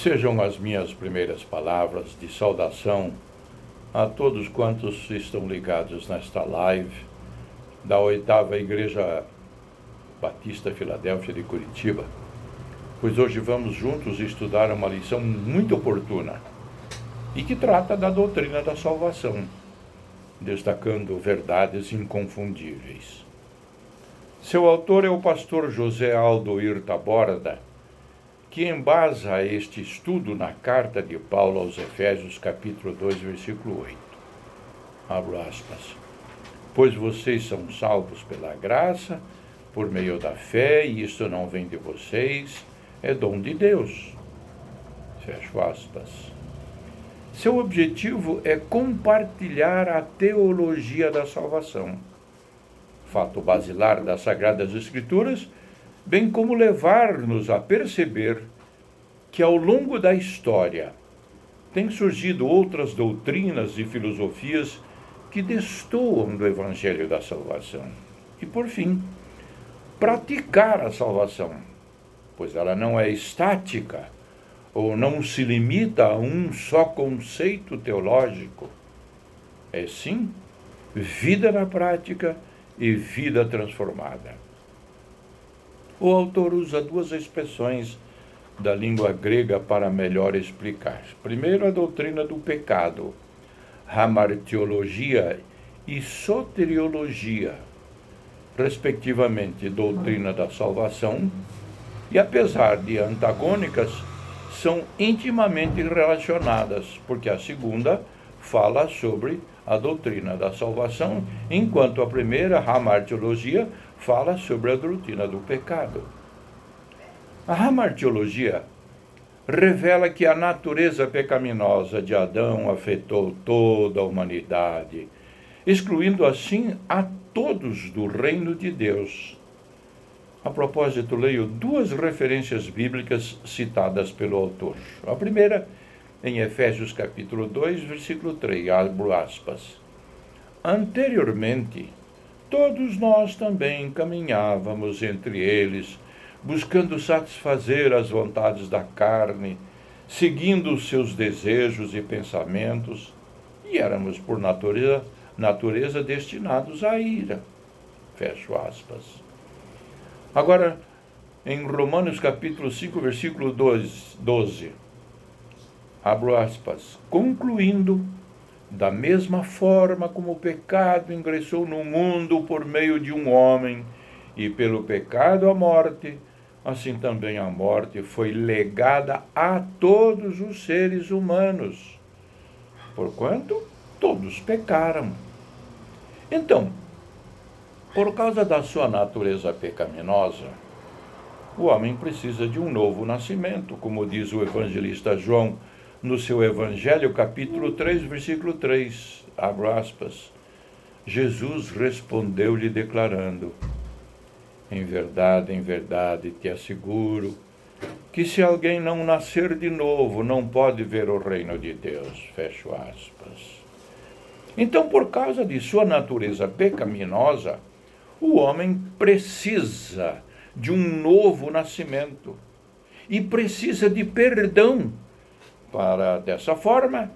Sejam as minhas primeiras palavras de saudação a todos quantos estão ligados nesta live da 8ª Igreja Batista Filadélfia de Curitiba, pois hoje vamos juntos estudar uma lição muito oportuna e que trata da doutrina da salvação, destacando verdades inconfundíveis. Seu autor é o pastor José Aldoir Taborda, que embasa este estudo na carta de Paulo aos Efésios, capítulo 2, versículo 8. Abro aspas. Pois vocês são salvos pela graça, por meio da fé, e isto não vem de vocês, é dom de Deus. Fecho aspas. Seu objetivo é compartilhar a teologia da salvação, fato basilar das Sagradas Escrituras, bem como levar-nos a perceber que ao longo da história têm surgido outras doutrinas e filosofias que destoam do Evangelho da salvação. E, por fim, praticar a salvação, pois ela não é estática ou não se limita a um só conceito teológico. É, sim, vida na prática e vida transformada. O autor usa duas expressões da língua grega para melhor explicar. Primeiro, a doutrina do pecado, hamartiologia e soteriologia, respectivamente, doutrina da salvação, e apesar de antagônicas, são intimamente relacionadas, porque a segunda fala sobre a doutrina da salvação, enquanto a primeira, a hamartiologia, fala sobre a doutrina do pecado. A hamartiologia revela que a natureza pecaminosa de Adão afetou toda a humanidade, excluindo assim a todos do reino de Deus. A propósito, leio duas referências bíblicas citadas pelo autor. A primeira, em Efésios capítulo 2, versículo 3, abro aspas. Anteriormente, todos nós também caminhávamos entre eles, buscando satisfazer as vontades da carne, seguindo os seus desejos e pensamentos, e éramos, por natureza destinados à ira. Fecho aspas. Agora, em Romanos capítulo 5, versículo 12, abro aspas, concluindo, da mesma forma como o pecado ingressou no mundo por meio de um homem, e pelo pecado a morte, assim também a morte foi legada a todos os seres humanos, porquanto todos pecaram. Então, por causa da sua natureza pecaminosa, o homem precisa de um novo nascimento, como diz o evangelista João, no seu Evangelho, capítulo 3, versículo 3, abro aspas, Jesus respondeu-lhe declarando, em verdade, te asseguro, que se alguém não nascer de novo, não pode ver o reino de Deus, fecho aspas. Então, por causa de sua natureza pecaminosa, o homem precisa de um novo nascimento e precisa de perdão, para, dessa forma,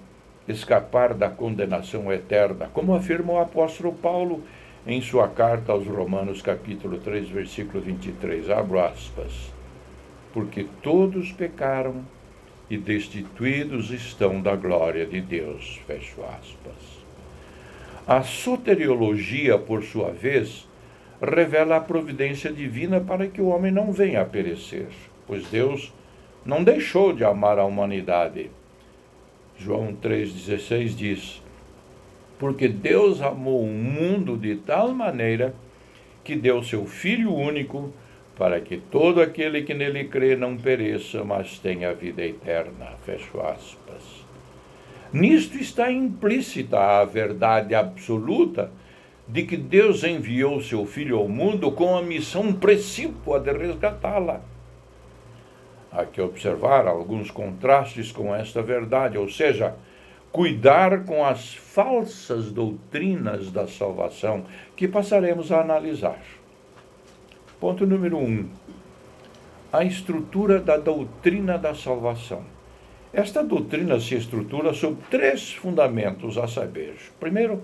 escapar da condenação eterna, como afirma o apóstolo Paulo em sua carta aos Romanos, capítulo 3, versículo 23, abro aspas, porque todos pecaram e destituídos estão da glória de Deus, fecho aspas. A soteriologia, por sua vez, revela a providência divina para que o homem não venha a perecer, pois Deus não deixou de amar a humanidade. João 3,16 diz, porque Deus amou o mundo de tal maneira que deu seu Filho único para que todo aquele que nele crê não pereça, mas tenha a vida eterna. Fecho aspas. Nisto está implícita a verdade absoluta de que Deus enviou seu Filho ao mundo com a missão precípua de resgatá-la. Há que observar alguns contrastes com esta verdade, ou seja, cuidar com as falsas doutrinas da salvação, que passaremos a analisar. Ponto número 1. A estrutura da doutrina da salvação. Esta doutrina se estrutura sobre 3 fundamentos a saber. Primeiro,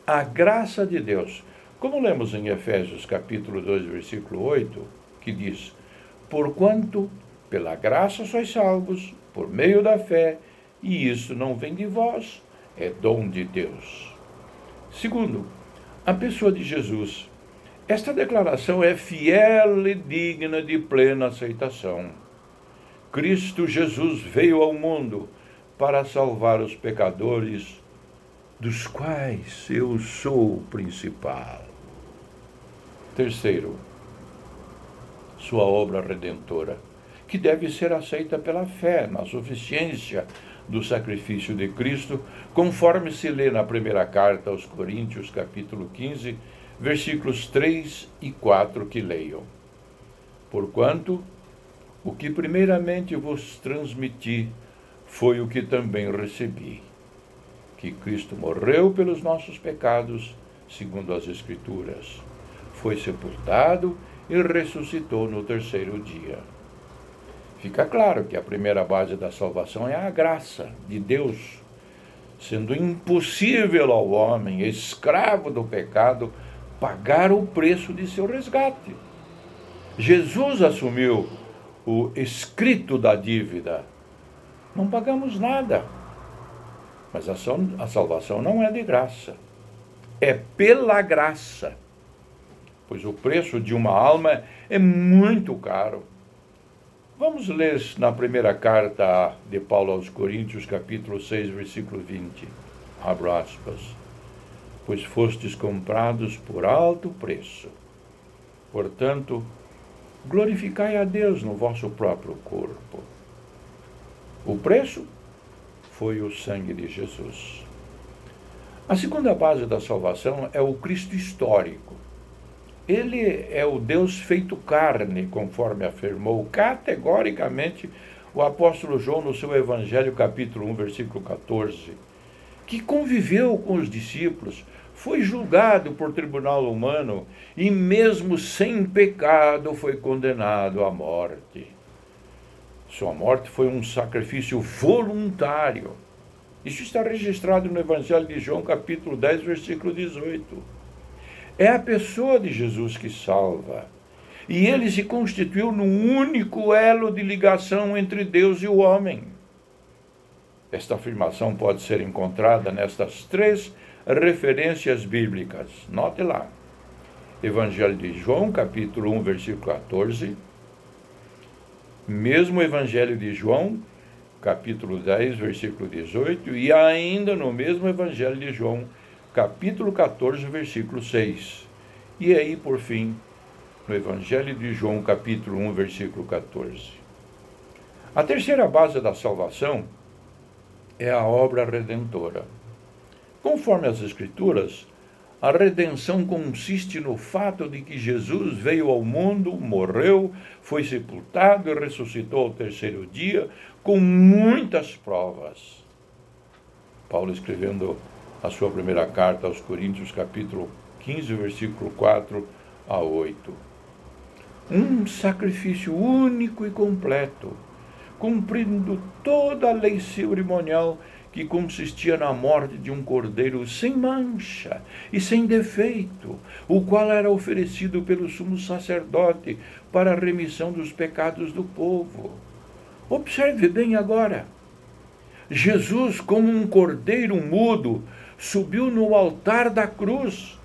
a graça de Deus. Como lemos em Efésios capítulo 2, versículo 8, que diz: porquanto pela graça sois salvos, por meio da fé, e isso não vem de vós, é dom de Deus. Segundo, a pessoa de Jesus. Esta declaração é fiel e digna de plena aceitação. Cristo Jesus veio ao mundo para salvar os pecadores, dos quais eu sou o principal. Terceiro, sua obra redentora, que deve ser aceita pela fé na suficiência do sacrifício de Cristo, conforme se lê na primeira carta aos Coríntios, capítulo 15, versículos 3 e 4, que leiam. Porquanto, o que primeiramente vos transmiti foi o que também recebi, que Cristo morreu pelos nossos pecados, segundo as Escrituras, foi sepultado e ressuscitou no terceiro dia. Fica claro que a primeira base da salvação é a graça de Deus, sendo impossível ao homem, escravo do pecado, pagar o preço de seu resgate. Jesus assumiu o escrito da dívida. Não pagamos nada. Mas a salvação não é de graça. É pela graça. Pois o preço de uma alma é muito caro. Vamos ler na primeira carta de Paulo aos Coríntios, capítulo 6, versículo 20. Abro aspas. Pois fostes comprados por alto preço. Portanto, glorificai a Deus no vosso próprio corpo. O preço foi o sangue de Jesus. A segunda base da salvação é o Cristo histórico. Ele é o Deus feito carne, conforme afirmou categoricamente o apóstolo João no seu Evangelho, capítulo 1, versículo 14, que conviveu com os discípulos, foi julgado por tribunal humano e mesmo sem pecado foi condenado à morte. Sua morte foi um sacrifício voluntário. Isso está registrado no Evangelho de João, capítulo 10, versículo 18. É a pessoa de Jesus que salva. E ele se constituiu no único elo de ligação entre Deus e o homem. Esta afirmação pode ser encontrada nestas 3 referências bíblicas. Note lá. Evangelho de João, capítulo 1, versículo 14. Mesmo Evangelho de João, capítulo 10, versículo 18. E ainda no mesmo Evangelho de João, capítulo 14, versículo 6. E aí, por fim, no Evangelho de João, capítulo 1, versículo 14. A terceira base da salvação é a obra redentora. Conforme as Escrituras, a redenção consiste no fato de que Jesus veio ao mundo, morreu, foi sepultado e ressuscitou ao terceiro dia, com muitas provas. Paulo, escrevendo a sua primeira carta aos Coríntios, capítulo 15, versículo 4 a 8. Um sacrifício único e completo, cumprindo toda a lei cerimonial que consistia na morte de um cordeiro sem mancha e sem defeito, o qual era oferecido pelo sumo sacerdote para a remissão dos pecados do povo. Observe bem agora. Jesus, como um cordeiro mudo, subiu no altar da cruz.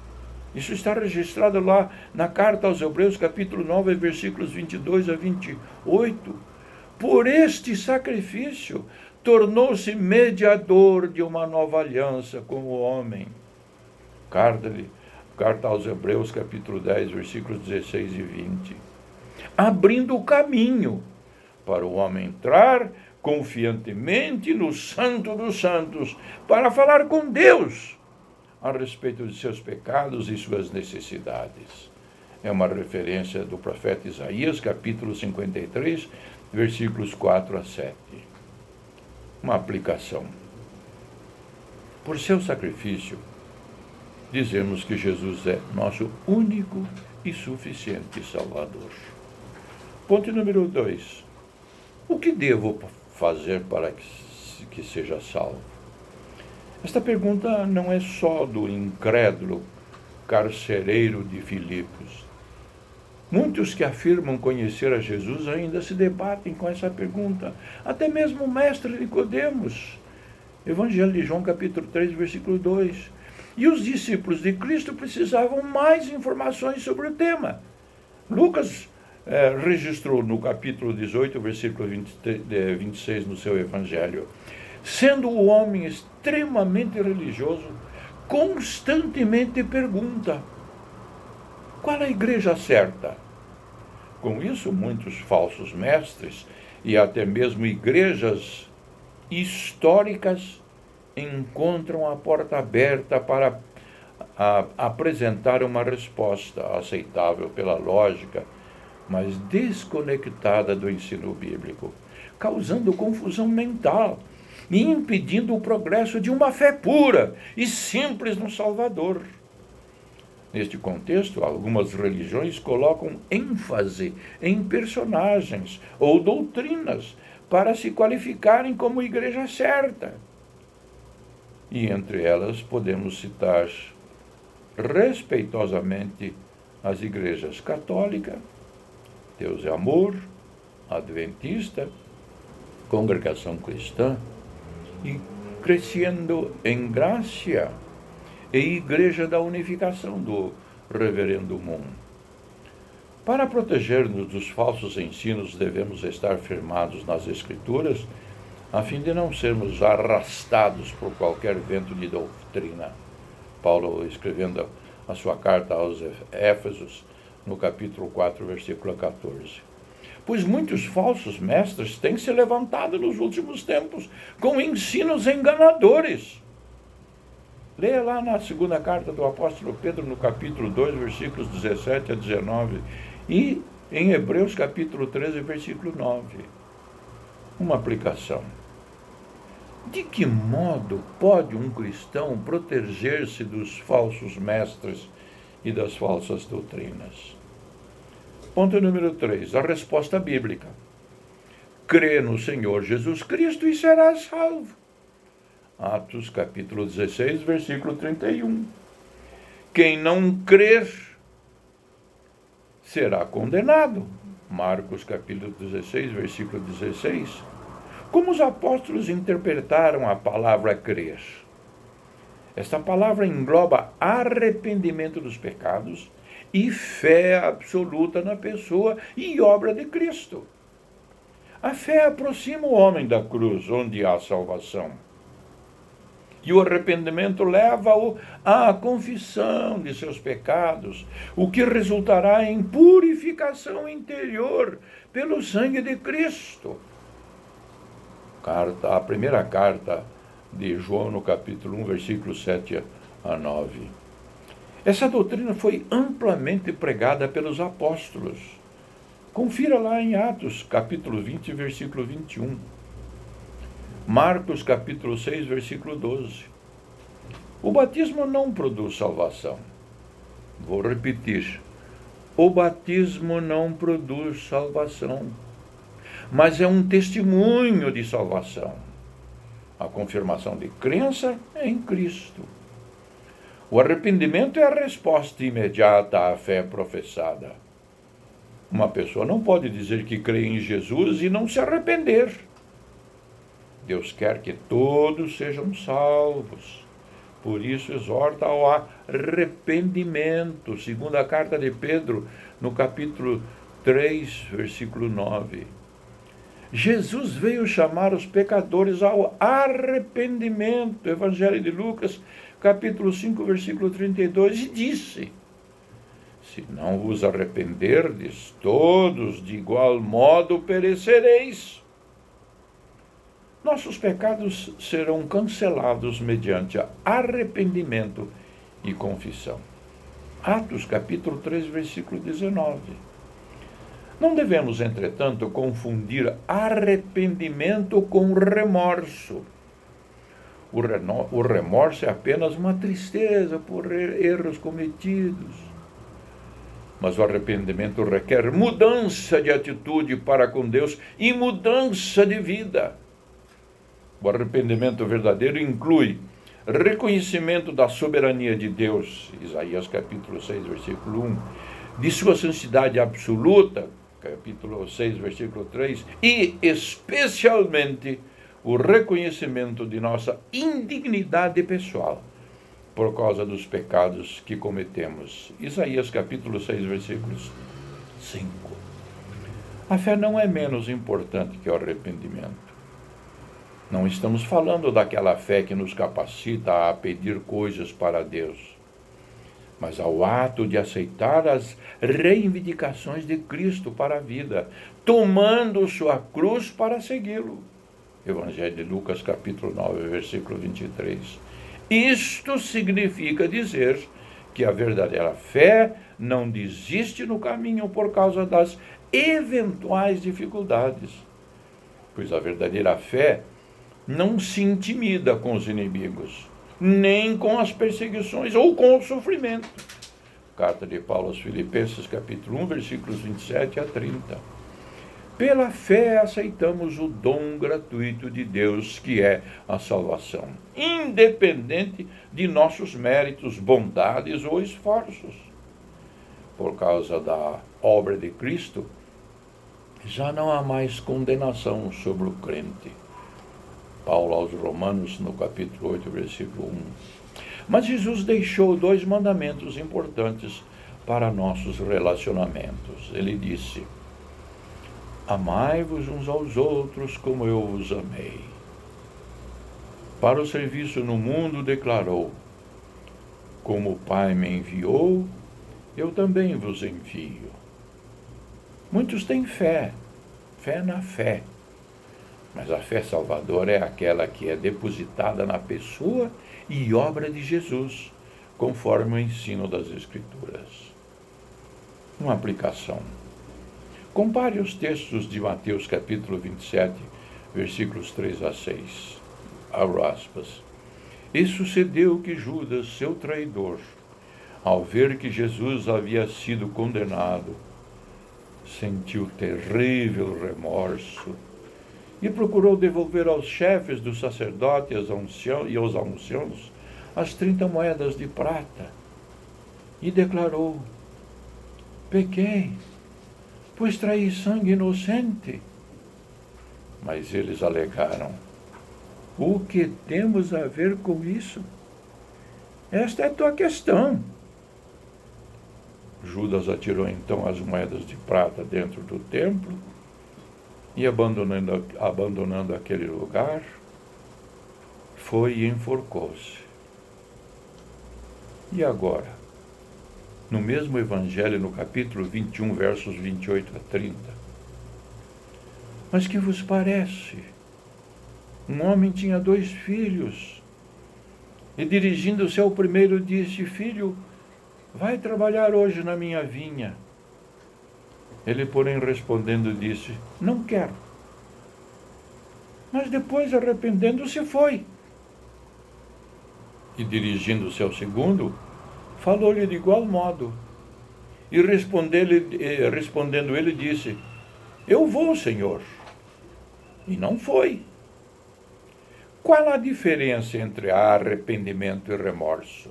Isso está registrado lá na carta aos Hebreus, capítulo 9, versículos 22 a 28. Por este sacrifício, tornou-se mediador de uma nova aliança com o homem. Carta aos Hebreus, capítulo 10, versículos 16 e 20. Abrindo o caminho para o homem entrar confiantemente no Santo dos Santos, para falar com Deus a respeito de seus pecados e suas necessidades. É uma referência do profeta Isaías, capítulo 53, versículos 4 a 7. Uma aplicação. Por seu sacrifício, dizemos que Jesus é nosso único e suficiente Salvador. Ponto número 2. O que devo fazer para que seja salvo? Esta pergunta não é só do incrédulo carcereiro de Filipos. Muitos que afirmam conhecer a Jesus ainda se debatem com essa pergunta. Até mesmo o mestre Nicodemos. Evangelho de João, capítulo 3, versículo 2. E os discípulos de Cristo precisavam mais informações sobre o tema. Lucas registrou no capítulo 18, versículo 26 no seu Evangelho. Sendo o homem extremamente religioso, constantemente pergunta: qual a igreja certa? Com isso, muitos falsos mestres e até mesmo igrejas históricas encontram a porta aberta para apresentar uma resposta aceitável pela lógica, mas desconectada do ensino bíblico, causando confusão mental e impedindo o progresso de uma fé pura e simples no Salvador. Neste contexto, algumas religiões colocam ênfase em personagens ou doutrinas para se qualificarem como igreja certa. E entre elas podemos citar respeitosamente as igrejas católica, Deus é Amor, Adventista, Congregação Cristã e Crescendo em Gracia e Igreja da Unificação do Reverendo Moon. Para proteger-nos dos falsos ensinos, devemos estar firmados nas Escrituras, a fim de não sermos arrastados por qualquer vento de doutrina. Paulo, escrevendo a sua carta aos Éfesos, no capítulo 4, versículo 14. Pois muitos falsos mestres têm se levantado nos últimos tempos com ensinos enganadores. Leia lá na segunda carta do apóstolo Pedro, no capítulo 2, versículos 17 a 19, e em Hebreus, capítulo 13, versículo 9. Uma aplicação. De que modo pode um cristão proteger-se dos falsos mestres e das falsas doutrinas? Ponto número 3, a resposta bíblica. Crê no Senhor Jesus Cristo e serás salvo. Atos, capítulo 16, versículo 31. Quem não crer será condenado. Marcos, capítulo 16, versículo 16. Como os apóstolos interpretaram a palavra crer? Esta palavra engloba arrependimento dos pecados e fé absoluta na pessoa e obra de Cristo. A fé aproxima o homem da cruz, onde há salvação. E o arrependimento leva-o à confissão de seus pecados, o que resultará em purificação interior pelo sangue de Cristo. A primeira carta de João, no capítulo 1, versículos 7 a 9. Essa doutrina foi amplamente pregada pelos apóstolos. Confira lá em Atos, capítulo 20, versículo 21. Marcos, capítulo 6, versículo 12. O batismo não produz salvação. Vou repetir. O batismo não produz salvação, mas é um testemunho de salvação. A confirmação de crença em Cristo. O arrependimento é a resposta imediata à fé professada. Uma pessoa não pode dizer que crê em Jesus e não se arrepender. Deus quer que todos sejam salvos. Por isso exorta ao arrependimento. Segundo a carta de Pedro, no capítulo 3, versículo 9. Jesus veio chamar os pecadores ao arrependimento. Evangelho de Lucas, capítulo 5, versículo 32, e disse: se não vos arrependerdes, todos de igual modo perecereis. Nossos pecados serão cancelados mediante arrependimento e confissão. Atos, capítulo 3, versículo 19. Não devemos, entretanto, confundir arrependimento com remorso. O remorso é apenas uma tristeza por erros cometidos. Mas o arrependimento requer mudança de atitude para com Deus e mudança de vida. O arrependimento verdadeiro inclui reconhecimento da soberania de Deus, Isaías capítulo 6, versículo 1, de sua santidade absoluta, capítulo 6, versículo 3, e especialmente o reconhecimento de nossa indignidade pessoal por causa dos pecados que cometemos. Isaías capítulo 6, versículos 5. A fé não é menos importante que o arrependimento. Não estamos falando daquela fé que nos capacita a pedir coisas para Deus, mas ao ato de aceitar as reivindicações de Cristo para a vida, tomando sua cruz para segui-lo. Evangelho de Lucas, capítulo 9, versículo 23. Isto significa dizer que a verdadeira fé não desiste no caminho por causa das eventuais dificuldades, pois a verdadeira fé não se intimida com os inimigos, nem com as perseguições ou com o sofrimento. Carta de Paulo aos Filipenses, capítulo 1, versículos 27 a 30. Pela fé aceitamos o dom gratuito de Deus, que é a salvação, independente de nossos méritos, bondades ou esforços. Por causa da obra de Cristo, já não há mais condenação sobre o crente. Paulo aos Romanos, no capítulo 8, versículo 1. Mas Jesus deixou 2 mandamentos importantes para nossos relacionamentos. Ele disse: amai-vos uns aos outros como eu vos amei. Para o serviço no mundo declarou: como o Pai me enviou, eu também vos envio. Muitos têm fé na fé. Mas a fé salvadora é aquela que é depositada na pessoa e obra de Jesus, conforme o ensino das Escrituras. Uma aplicação. Compare os textos de Mateus capítulo 27, versículos 3 a 6. Abro aspas. E sucedeu que Judas, seu traidor, ao ver que Jesus havia sido condenado, sentiu terrível remorso e procurou devolver aos chefes dos sacerdotes e aos anciãos as 30 moedas de prata. E declarou: pequei, pois traí sangue inocente. Mas eles alegaram: o que temos a ver com isso? Esta é a tua questão. Judas atirou então as moedas de prata dentro do templo e, abandonando aquele lugar, foi e enforcou-se. E agora, no mesmo Evangelho, no capítulo 21, versos 28 a 30, mas que vos parece? Um homem tinha 2 filhos, e dirigindo-se ao primeiro disse: filho, vai trabalhar hoje na minha vinha. Ele, porém, respondendo, disse: não quero. Mas depois, arrependendo-se, foi. E dirigindo-se ao segundo, falou-lhe de igual modo. E respondendo ele, disse: eu vou, Senhor. E não foi. Qual a diferença entre arrependimento e remorso?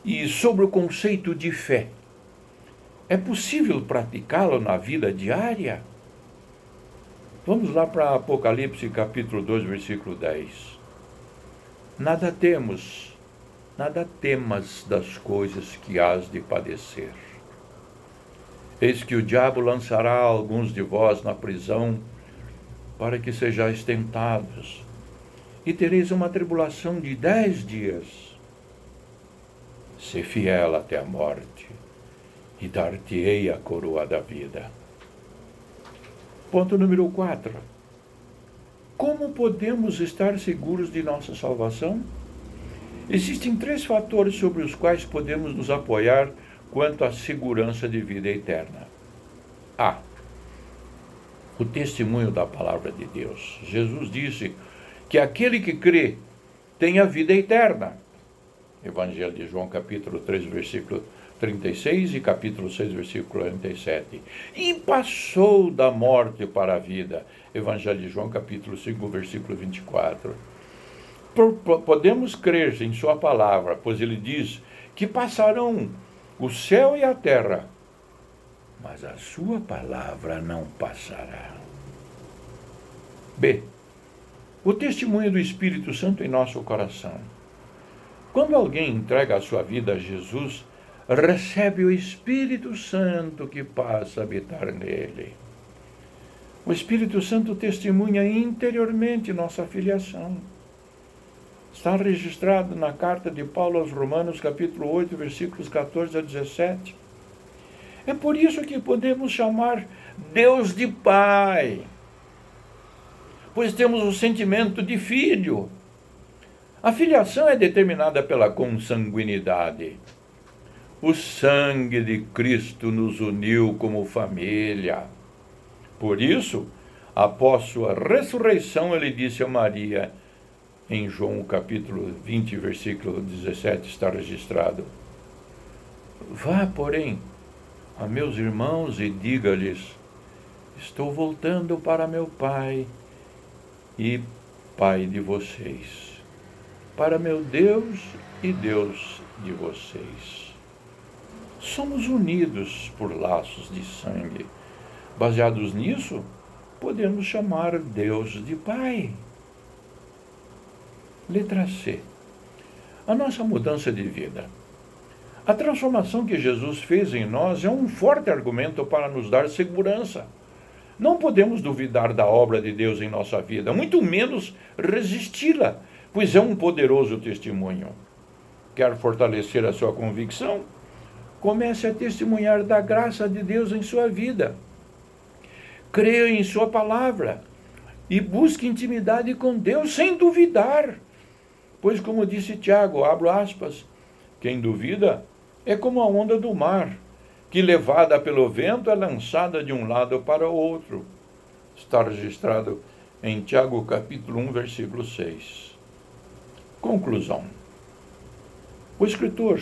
E sobre o conceito de fé, é possível praticá-lo na vida diária? Vamos lá para Apocalipse capítulo 2, versículo 10. Nada temas das coisas que hás de padecer. Eis que o diabo lançará alguns de vós na prisão, para que sejais tentados, e tereis uma tribulação de 10 dias. Sê fiel até a morte, e dar-te-ei a coroa da vida. Ponto número 4. Como podemos estar seguros de nossa salvação? Existem 3 fatores sobre os quais podemos nos apoiar quanto à segurança de vida eterna. A. O testemunho da palavra de Deus. Jesus disse que aquele que crê tem a vida eterna. Evangelho de João, capítulo 3, versículo 36 e capítulo 6, versículo 47. E passou da morte para a vida. Evangelho de João, capítulo 5, versículo 24. Podemos crer em sua palavra, pois ele diz que passarão o céu e a terra, mas a sua palavra não passará. B. O testemunho do Espírito Santo em nosso coração. Quando alguém entrega a sua vida a Jesus, recebe o Espírito Santo que passa a habitar nele. O Espírito Santo testemunha interiormente nossa filiação. Está registrado na carta de Paulo aos Romanos, capítulo 8, versículos 14 a 17. É por isso que podemos chamar Deus de Pai, pois temos o sentimento de filho. A filiação é determinada pela consanguinidade. O sangue de Cristo nos uniu como família. Por isso, após sua ressurreição, ele disse a Maria, em João capítulo 20, versículo 17, está registrado: vá, porém, a meus irmãos e diga-lhes: estou voltando para meu Pai e Pai de vocês, para meu Deus e Deus de vocês. Somos unidos por laços de sangue. Baseados nisso, podemos chamar Deus de Pai. Letra C. A nossa mudança de vida. A transformação que Jesus fez em nós é um forte argumento para nos dar segurança. Não podemos duvidar da obra de Deus em nossa vida, muito menos resisti-la, pois é um poderoso testemunho. Quer fortalecer a sua convicção? Comece a testemunhar da graça de Deus em sua vida. Creia em sua palavra e busque intimidade com Deus sem duvidar. Pois, como disse Tiago, abro aspas, quem duvida é como a onda do mar, que levada pelo vento é lançada de um lado para o outro. Está registrado em Tiago capítulo 1, versículo 6. Conclusão. O escritor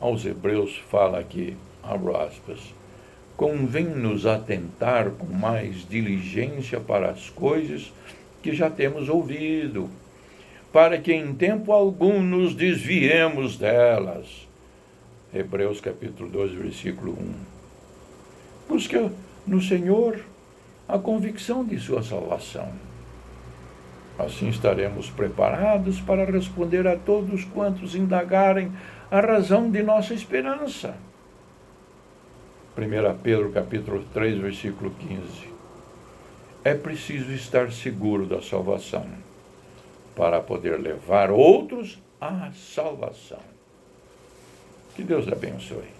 aos Hebreus fala aqui, abro aspas, convém-nos atentar com mais diligência para as coisas que já temos ouvido, para que em tempo algum nos desviemos delas. Hebreus capítulo 12, versículo 1. Busque no Senhor a convicção de sua salvação. Assim estaremos preparados para responder a todos quantos indagarem a razão de nossa esperança. 1 Pedro capítulo 3, versículo 15. É preciso estar seguro da salvação para poder levar outros à salvação. Que Deus abençoe.